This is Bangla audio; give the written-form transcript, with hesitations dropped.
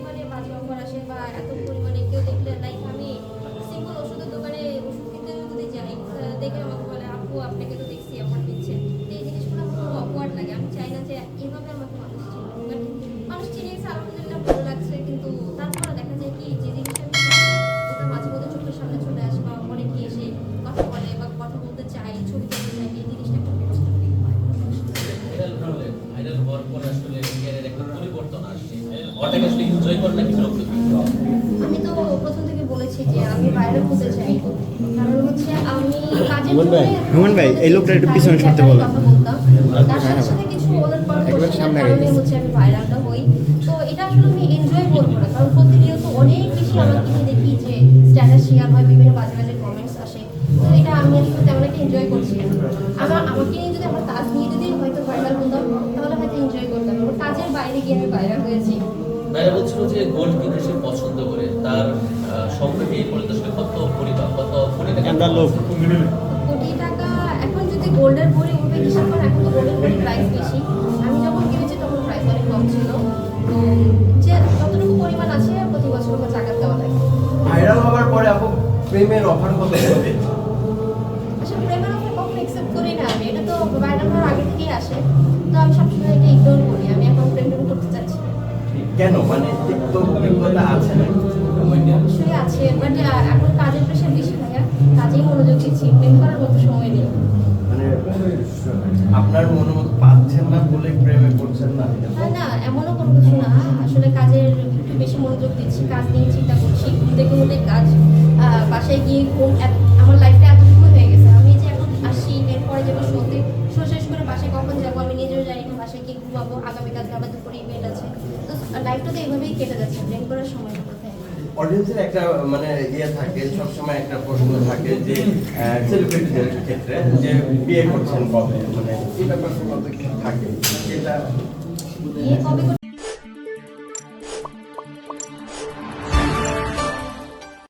পরিমাণে বাজে অফার আসে বা এত পরিমাণে কেউ দেখলে লাইক আমি সিম্পল ওষুধের দোকানে ওষুধ কিনতে যদি যাই দেখে আমাকে বলে আপু আপনাকে তো দেখছি অফার দিচ্ছেন, তো এই জিনিসগুলো আমার খুব অকওয়ার্ড লাগে। আমি চাই না যে এভাবে আমাকে মানুষ চিনুক, বাট মানুষ চিনিয়েছে আলহামদুলিল্লাহ ভালো লাগছে, কিন্তু তারপরে দেখা যায় কি যে জিনিসটা আমি চাই ওটা মাঝে মধ্যে চোখের সামনে চলে আসে বা অনেকে এসে কথা বলে বা কথা বলতে চাই, ছবি তুলতে চাই, এই জিনিসটা খুব কষ্ট হয়। ভাইরাল হওয়ার পর আসলে ক্যারিয়ারের একটা পরিবর্তন আসছে, ওটাকে আসলে এনজয় করেন নাকি বিরক্ত? আমি তো প্রথম থেকে বলেছি যে আমি ভাইরাল হতে চাই, কারণ হচ্ছে আমি কাজের হুমান ভাই এই লোকটা একটু পিছনে সরতে বলো। কথা বলতাম, তার সাথে সাথে কিছু ওদের কারণে হচ্ছে আমি ভাইরালটা হই। তো এটা আসলে আমি এনজয় করবো না, কারণ প্রতিনিয়ত অনেক বেশি আমাকে নিয়ে দেখি যে স্ট্যাটাস শেয়ার হয়, বিভিন্ন বাজে বাজে কমেন্টস আসে, তো এটা আমি আসলে তেমন একটা এনজয় করছি না। আমাকে নিয়ে যদি আমার কাজ নিয়ে যদি হয়তো ভাইরাল হতাম তাহলে হয়তো এনজয় করতাম, আমার কাজের বাইরে গিয়ে আমি ভাইরাল হয়েছি। ভাইরা বলছিল যে গোল্ড কিনতে সে পছন্দ করে, তার সম্পর্কে এই পর্যন্ত আসলে কত পরিমাণ কত কোটি টাকা আমরা লোক কোটি টাকা এখন যদি গোল্ডের পরে ওভাবে হিসাব করেন, এখন তো গোল্ডের পরে প্রাইস বেশি। আমি যখন কিনেছি তখন প্রাইস অনেক কম ছিল, তো যে যতটুকু পরিমাণ আছে প্রতি বছর ওকে জাকাত দেওয়া লাগে। ভাইরাল হওয়ার পরে আপু প্রেমের অফার কত হবে? আসলে প্রেমের অফার কখনো অ্যাকসেপ্ট করি না আমি, এটা তো ভাইরাল হওয়ার আগে থেকেই আসে, তো আমি সবসময় এটা ইগনোর করি। আমি এখন প্রেম করতে চাচ্ছি না। কেন, মানে তো অভিজ্ঞতা আছে না? অবশ্যই আছে, বাট এখন কাজের প্রেশার বেশি ভাইয়া, কাজেই মনোযোগ দিচ্ছি, প্রেম করার মতো সময় নেই। মানে আপনার মনোমত পাচ্ছেন না বলে প্রেমে পড়ছেন না? না এমনও কোনো কিছু না, আসলে কাজের একটু বেশি মনোযোগ দিচ্ছি, কাজ নিয়ে চিন্তা করছি, দেখে মধ্যে কাজ, বাসায় গিয়ে ঘুম, আমার লাইফটা এতটুকু হয়ে গেছে। আমি যে এখন আসি এরপরে যাবো শোতে, শো শেষ করে বাসায় কখন যাবো আমি নিজেও জানি না, বাসায় গিয়ে ঘুমাবো, আগামীকাল আবার দুপুরে ইভেন্ট আছে, তো লাইফটা তো এইভাবেই কেটে যাচ্ছে, প্রেম করার সময় কোথায়। অডিয়েন্সের একটা মানে ইয়ে থাকে, সবসময় একটা প্রশ্ন থাকে যে সেলিব্রিটিদের ক্ষেত্রে যে বিয়ে করছেন কবে, মানে এই ব্যাপারটা কত থাকে সেটা বিয়ে কবে